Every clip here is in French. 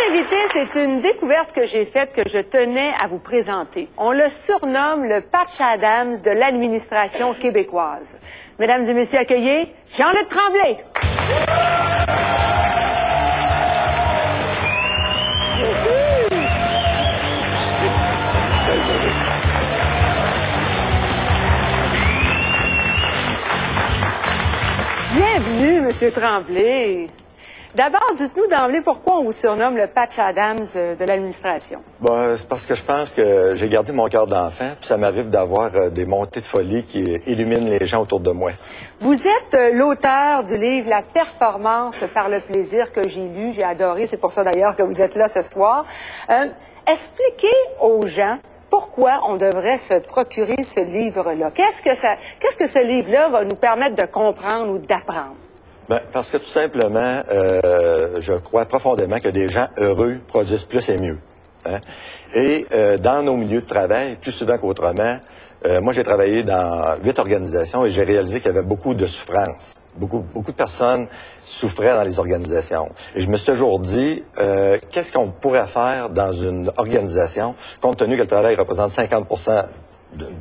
invité, c'est une découverte que j'ai faite que je tenais à vous présenter. On le surnomme le Patch Adams de l'administration québécoise. Mesdames et messieurs, accueillez Jean-Luc Tremblay. Bienvenue, Monsieur Tremblay. D'abord, dites-nous d'emblée pourquoi on vous surnomme le Patch Adams de l'administration. Bon, c'est parce que je pense que j'ai gardé mon cœur d'enfant, puis ça m'arrive d'avoir des montées de folie qui illuminent les gens autour de moi. Vous êtes l'auteur du livre « La performance par le plaisir » que j'ai lu, j'ai adoré, c'est pour ça d'ailleurs que vous êtes là ce soir. Expliquez aux gens pourquoi on devrait se procurer ce livre-là. Qu'est-ce que ce livre-là va nous permettre de comprendre ou d'apprendre? Ben, parce que tout simplement, je crois profondément que des gens heureux produisent plus et mieux. Hein? Et dans nos milieux de travail, plus souvent qu'autrement, moi j'ai travaillé dans 8 organisations et j'ai réalisé qu'il y avait beaucoup de souffrance. Beaucoup de personnes souffraient dans les organisations. Et je me suis toujours dit, qu'est-ce qu'on pourrait faire dans une organisation, compte tenu que le travail représente 50%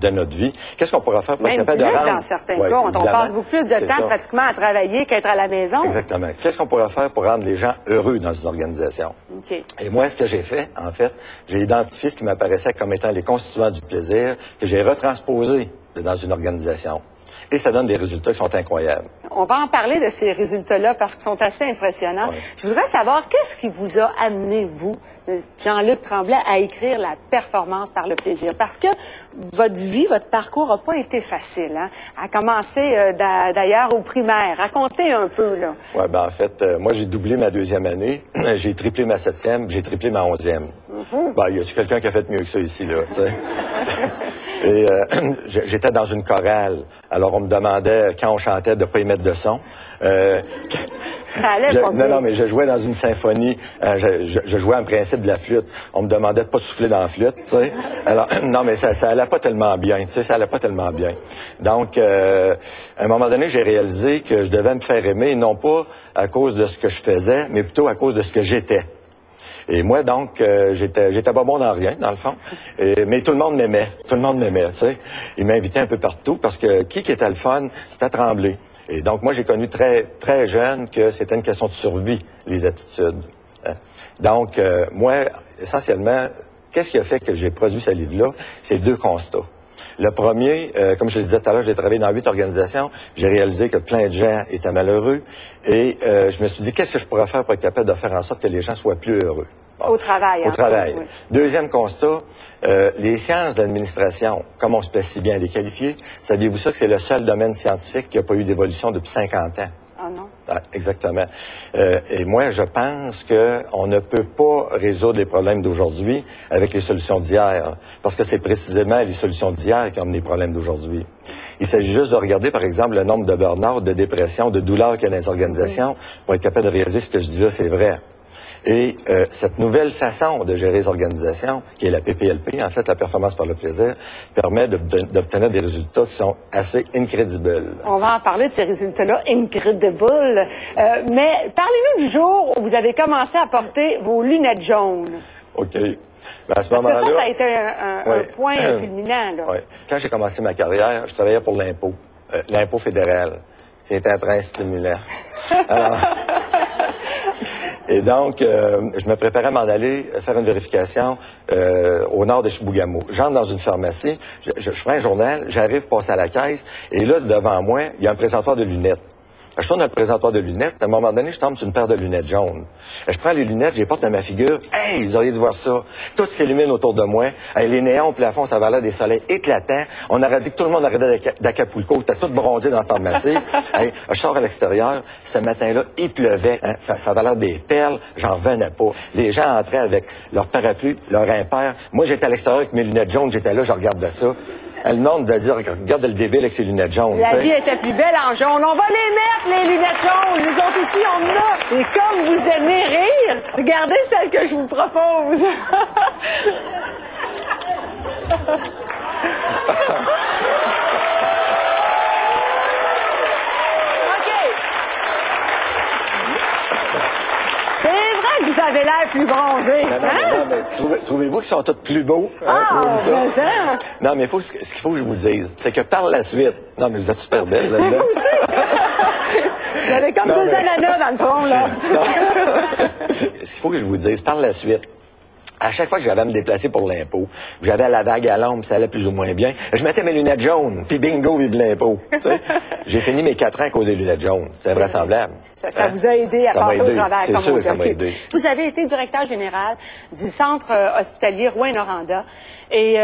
de notre vie. Qu'est-ce qu'on pourrait faire pour être capable de rendre... dans certains cas, on passe beaucoup plus de temps pratiquement à travailler qu'à être à la maison. Exactement. Qu'est-ce qu'on pourrait faire pour rendre les gens heureux dans une organisation? Okay. Et moi, ce que j'ai fait, en fait, j'ai identifié ce qui m'apparaissait comme étant les constituants du plaisir que j'ai retransposé dans une organisation. Et ça donne des résultats qui sont incroyables. On va en parler de ces résultats-là parce qu'ils sont assez impressionnants. Ouais. Je voudrais savoir, qu'est-ce qui vous a amené, vous, Jean-Luc Tremblay, à écrire La performance par le plaisir? Parce que votre vie, votre parcours n'a pas été facile, hein? À commencer d'ailleurs au primaire. Racontez un peu, là. Oui, ben en fait, moi, j'ai doublé ma 2e année, j'ai triplé ma 7e, j'ai triplé ma 11e. Ben, y a-tu quelqu'un qui a fait mieux que ça ici, là, tu sais? Et j'étais dans une chorale. Alors, on me demandait, quand on chantait, de ne pas y mettre de son. Ça allait pas bien. Non, mais je jouais dans une symphonie. Je jouais en principe de la flûte. On me demandait de pas souffler dans la flûte, tu sais. Alors, non, mais ça allait pas tellement bien, tu sais, ça allait pas tellement bien. Donc, à un moment donné, j'ai réalisé que je devais me faire aimer, non pas à cause de ce que je faisais, mais plutôt à cause de ce que j'étais. Et moi, donc, j'étais pas bon dans rien, dans le fond. Mais tout le monde m'aimait. Tout le monde m'aimait, tu sais. Ils m'invitaient un peu partout parce que qui était le fun, c'était Tremblay. Et donc, moi, j'ai connu très, très jeune que c'était une question de survie, les attitudes. Donc, moi, essentiellement, qu'est-ce qui a fait que j'ai produit ce livre-là? C'est 2 constats. Le premier, comme je le disais tout à l'heure, j'ai travaillé dans 8 organisations. J'ai réalisé que plein de gens étaient malheureux. Et je me suis dit, qu'est-ce que je pourrais faire pour être capable de faire en sorte que les gens soient plus heureux? Bon, au travail. Au travail. Oui. Deuxième constat, les sciences de l'administration, comme on se plaît si bien à les qualifier, saviez-vous ça que c'est le seul domaine scientifique qui n'a pas eu d'évolution depuis 50 ans? Ah non? Ah, exactement. Et moi, je pense qu'on ne peut pas résoudre les problèmes d'aujourd'hui avec les solutions d'hier, parce que c'est précisément les solutions d'hier qui ont amené les problèmes d'aujourd'hui. Il s'agit juste de regarder, par exemple, le nombre de burn-out, de dépression, de douleurs qu'il y a dans les organisations pour être capable de réaliser ce que je dis là, c'est vrai. Et cette nouvelle façon de gérer les organisations, qui est la PPLP, en fait, la performance par le plaisir, permet d'obtenir des résultats qui sont assez incrédibles. On va en parler de ces résultats-là, incrédibles. Mais parlez-nous du jour où vous avez commencé à porter vos lunettes jaunes. OK. Ben à ce Parce moment-là, que ça a été un point culminant, là. Oui. Quand j'ai commencé ma carrière, je travaillais pour l'impôt. L'impôt fédéral. C'était un train stimulant. Alors... Et donc, je me préparais à m'en aller faire une vérification au nord de Chibougamau. J'entre dans une pharmacie, je prends un journal, j'arrive passer à la caisse, et là, devant moi, il y a un présentoir de lunettes. Je tourne dans le présentoir de lunettes, à un moment donné, je tombe sur une paire de lunettes jaunes. Je prends les lunettes, je les porte à ma figure. Hey, vous auriez dû voir ça. Tout s'illumine autour de moi. Hey, les néons au plafond, ça valait des soleils éclatants. On aurait dit que tout le monde arrêtait d'Acapulco. T'as tout bronzé dans la pharmacie. Hey, je sors à l'extérieur. Ce matin-là, il pleuvait. Hein, ça valait des perles. J'en revenais pas. Les gens entraient avec leur parapluie, leur impair. Moi, j'étais à l'extérieur avec mes lunettes jaunes. J'étais là, je regardais ça. Le monde va dire, regarde le débile avec ses lunettes jaunes. La vie était plus belle en jaune. On va les mettre, les lunettes jaunes. Nous autres ici, on en a. Et comme vous aimez rire, regardez celle que je vous propose. OK. C'est vrai que vous vous avez l'air plus bronzé. Trouvez-vous qu'ils sont tous plus beaux? Ça. Non, mais ce qu'il faut que je vous dise, c'est que par la suite... Non, mais vous êtes super belle là-dedans. Vous avez comme deux ananas dans le fond, là. Ce qu'il faut que je vous dise, par la suite, à chaque fois que j'avais à me déplacer pour l'impôt, j'avais la vague à l'ombre, ça allait plus ou moins bien, je mettais mes lunettes jaunes, puis bingo, vive l'impôt. J'ai fini mes 4 ans à cause des lunettes jaunes. C'est invraisemblable. Ça vous a aidé à passer au travers, comme on dit. Ça m'a aidé. Vous avez été directeur général du centre hospitalier Rouyn-Noranda. Et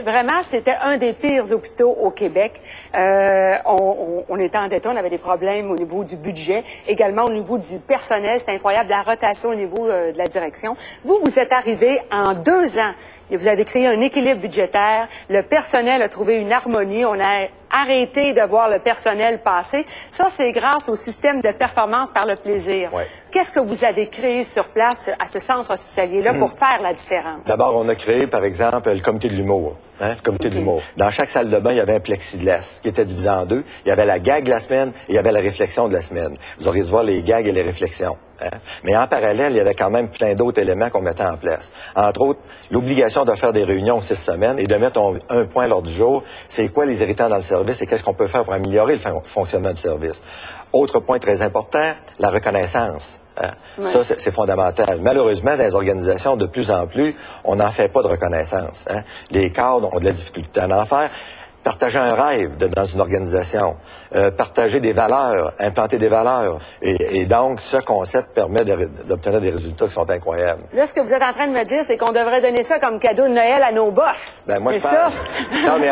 vraiment, c'était un des pires hôpitaux au Québec. On était endettés, on avait des problèmes au niveau du budget, également au niveau du personnel. C'est incroyable, la rotation au niveau de la direction. Vous êtes arrivé en 2 ans. Et vous avez créé un équilibre budgétaire. Le personnel a trouvé une harmonie. On a arrêté de voir le personnel passer. Ça, c'est grâce au système de performance par le plaisir. Ouais. Qu'est-ce que vous avez créé sur place à ce centre hospitalier-là pour faire la différence? D'abord, on a créé, par exemple, le comité de l'humour. Le comité de l'humour. Dans chaque salle de bain, il y avait un plexiglas qui était divisé en 2. Il y avait la gag de la semaine et il y avait la réflexion de la semaine. Vous auriez dû voir les gags et les réflexions. Mais en parallèle, il y avait quand même plein d'autres éléments qu'on mettait en place. Entre autres, l'obligation de faire des réunions 6 semaines et de mettre un point à l'ordre du jour. C'est quoi les irritants dans le service et qu'est-ce qu'on peut faire pour améliorer le fonctionnement du service. Autre point très important, la reconnaissance. Ouais. Ça, c'est fondamental. Malheureusement, dans les organisations, de plus en plus, on n'en fait pas de reconnaissance. Les cadres ont de la difficulté à en faire. Partager un rêve dans une organisation, partager des valeurs, implanter des valeurs. Et donc, ce concept permet d'obtenir des résultats qui sont incroyables. Là, ce que vous êtes en train de me dire, c'est qu'on devrait donner ça comme cadeau de Noël à nos boss. Ben, moi, je pense... ça? Non, mais...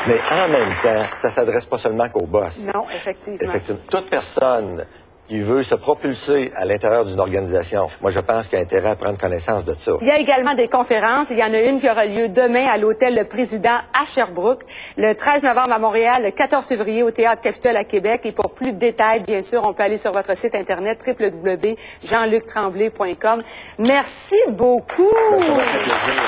Mais en même temps, ça ne s'adresse pas seulement qu'aux boss. Non, effectivement. Toute personne qui veut se propulser à l'intérieur d'une organisation, moi, je pense qu'il y a intérêt à prendre connaissance de ça. Il y a également des conférences. Il y en a une qui aura lieu demain à l'Hôtel Le Président à Sherbrooke, le 13 novembre à Montréal, le 14 février au Théâtre Capitole à Québec. Et pour plus de détails, bien sûr, on peut aller sur votre site Internet www.jeanluctremblay.com. Merci beaucoup. Ben, ça m'a fait plaisir.